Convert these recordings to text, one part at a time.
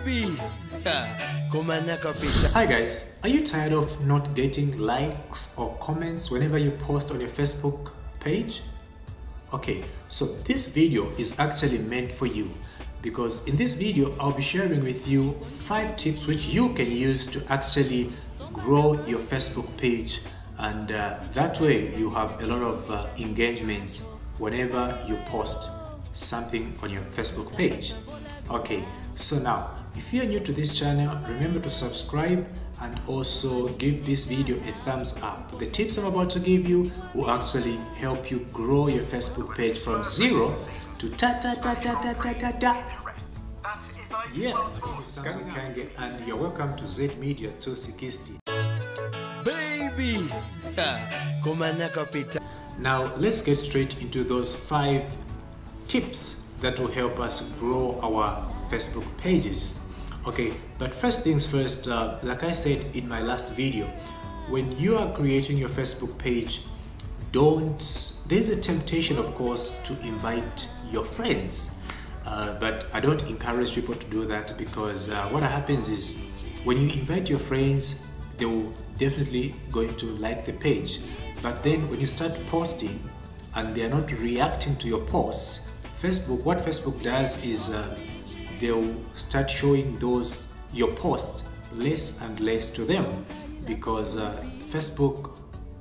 Baby! Hi guys, are you tired of not getting likes or comments whenever you post on your Facebook page? Okay, so this video is actually meant for you because in this video I'll be sharing with you 5 tips which you can use to actually grow your Facebook page, and that way you have a lot of engagements whenever you post something on your Facebook page. Okay, so now if you are new to this channel, remember to subscribe and also give this video a thumbs up. The tips I'm about to give you will actually help you grow your Facebook page from 0 to Yeah, it's Kange and you're welcome to Z Media 260. Baby! Now let's get straight into those 5 tips that will help us grow our Facebook pages. Okay, but first things first, like I said in my last video, when you are creating your Facebook page, there's a temptation of course to invite your friends, but I don't encourage people to do that because what happens is when you invite your friends, they will definitely going to like the page, but then when you start posting and they are not reacting to your posts, what Facebook does is they'll start showing your posts less and less to them because Facebook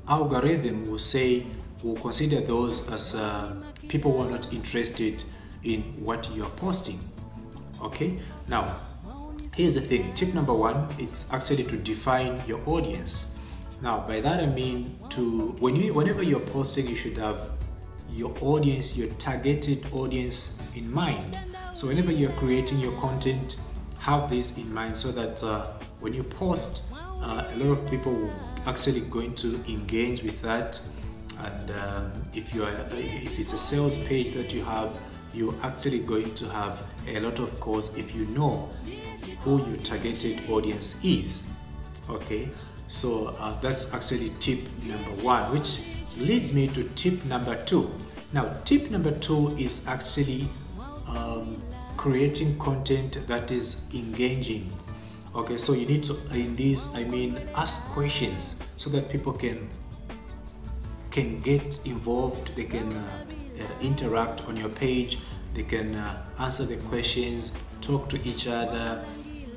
algorithm will consider those as people who are not interested in what you're posting. Okay, now here's the thing. Tip number 1, it's actually to define your audience. Now by that I mean whenever you're posting, you should have your audience, your targeted audience in mind. So whenever you're creating your content, have this in mind so that when you post, a lot of people will actually going to engage with that. And if it's a sales page that you have, you're actually going to have a lot of calls if you know who your targeted audience is. Okay, so that's actually tip number 1, which leads me to tip number 2. Now tip number 2 is actually creating content that is engaging. Okay, so you need to, in this I mean, ask questions so that people can get involved, they can interact on your page, they can answer the questions, talk to each other,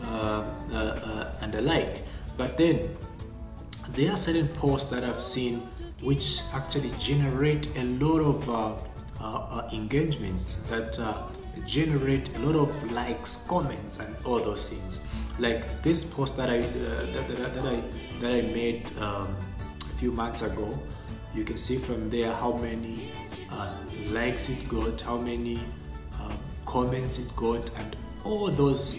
and the like. But then there are certain posts that I've seen which actually generate a lot of engagements, that generate a lot of likes, comments, and all those things. Like this post that I made a few months ago, you can see from there how many likes it got, how many comments it got, and all those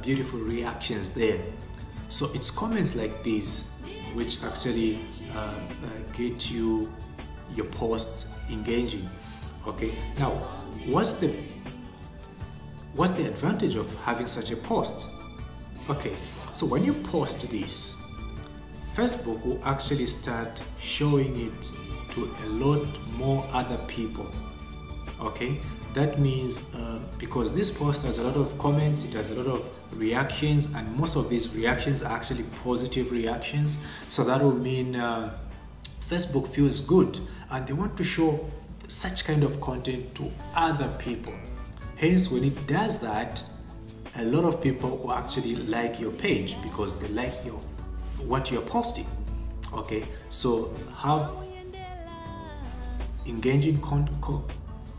beautiful reactions there. So it's comments like these which actually get your posts engaging. Okay, now what's the advantage of having such a post? Okay, so when you post this, Facebook will actually start showing it to a lot more other people. Okay, that means because this post has a lot of comments, it has a lot of reactions, and most of these reactions are actually positive reactions, so that will mean Facebook feels good and they want to show such kind of content to other people. Hence, when it does that, a lot of people will actually like your page because they like what you're posting. Okay, so have engaging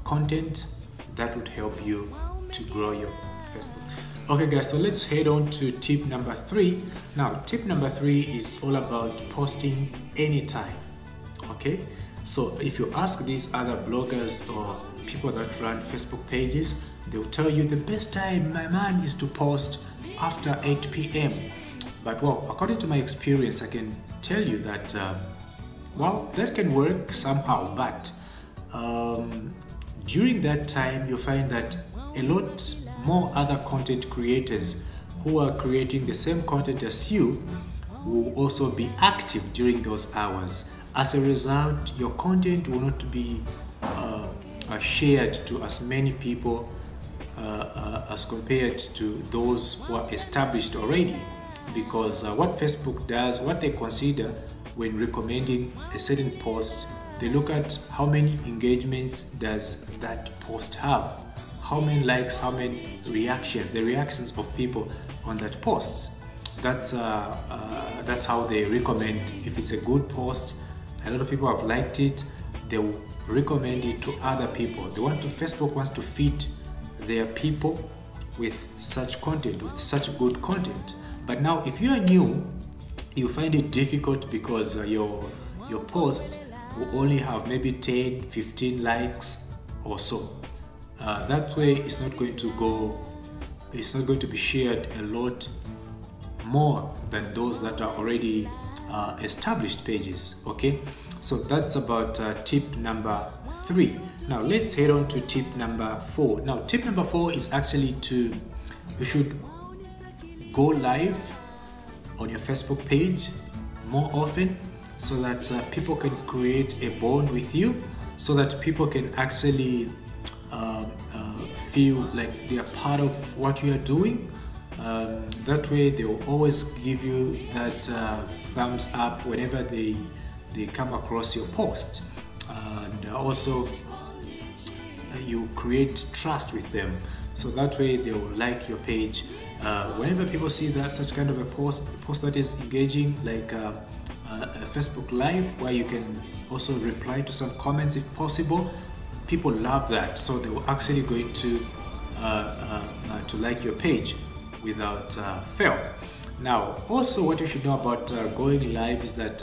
content that would help you to grow your Facebook. Okay guys, so let's head on to tip number 3. Now tip number 3 is all about posting anytime. Okay, so if you ask these other bloggers or people that run Facebook pages, they'll tell you the best time, my man, is to post after 8 p.m. But well, according to my experience, I can tell you that well, that can work somehow, but during that time you find that a lot more other content creators who are creating the same content as you will also be active during those hours. As a result, your content will not be shared to as many people as compared to those who are established already, because what Facebook does, what they consider when recommending a certain post, they look at how many engagements does that post have, how many likes, how many reactions, the reactions of people on that post. That's how they recommend. If it's a good post, a lot of people have liked it, they will recommend it to other people. Facebook wants to feed their people with such content, with such good content. But now if you are new, you find it difficult because your posts will only have maybe 10, 15 likes or so. That way it's not going to be shared a lot more than those that are already established pages. Okay, so that's about tip number 3. Now let's head on to tip number 4. Now tip number 4 is actually you should go live on your Facebook page more often, so that people can create a bond with you, so that people can actually feel like they are part of what you are doing. That way they will always give you that thumbs up whenever they come across your post, and also you create trust with them, so that way they will like your page. Whenever people see that such kind of a post that is engaging, like a Facebook Live where you can also reply to some comments if possible, people love that, so they were actually going to like your page without fail. Now also what you should know about going live is that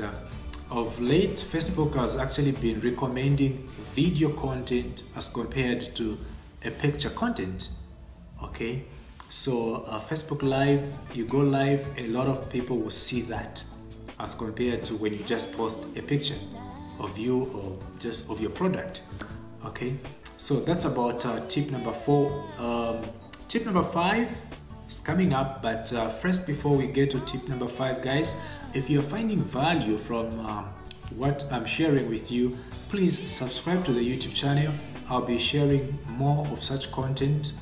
of late Facebook has actually been recommending video content as compared to a picture content. Okay, so Facebook Live, you go live, a lot of people will see that as compared to when you just post a picture of you or just of your product. Okay, so that's about tip number 4. Tip number 5 is coming up, but first, before we get to tip number 5, guys, if you're finding value from what I'm sharing with you, please subscribe to the YouTube channel. I'll be sharing more of such content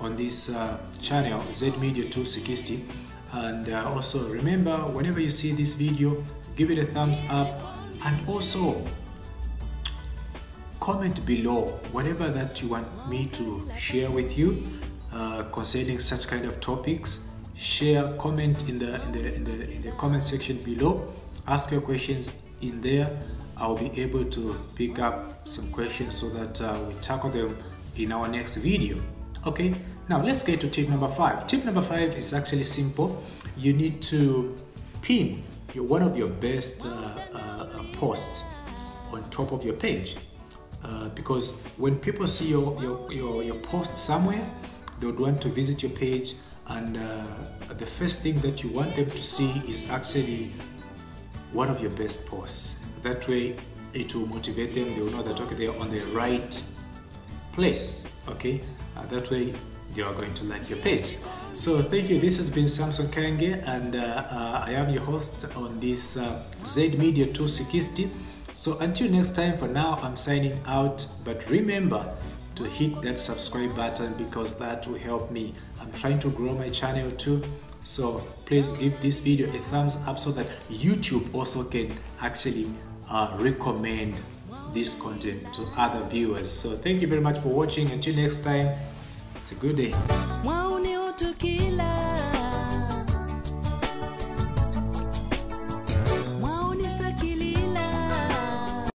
on this channel, Z Media 260. And also remember, whenever you see this video, give it a thumbs up, and also comment below whatever that you want me to share with you concerning such kind of topics. Share, comment in the comment section below. Ask your questions in there. I'll be able to pick up some questions so that we tackle them in our next video. Okay, now let's get to tip number 5. Tip number 5 is actually simple. You need to pin one of your best posts on top of your page, because when people see your post somewhere, they would want to visit your page, and the first thing that you want them to see is actually one of your best posts. That way it will motivate them. They will know that, okay, they're on the right place. Okay, that way they are going to like your page. So thank you. This has been Samson Kange, and I am your host on this Z Media 260. So until next time, for now I'm signing out, but remember to hit that subscribe button, because that will help me. I'm trying to grow my channel too, so please give this video a thumbs up so that YouTube also can actually recommend this content to other viewers. So thank you very much for watching. Until next time, it's a good day.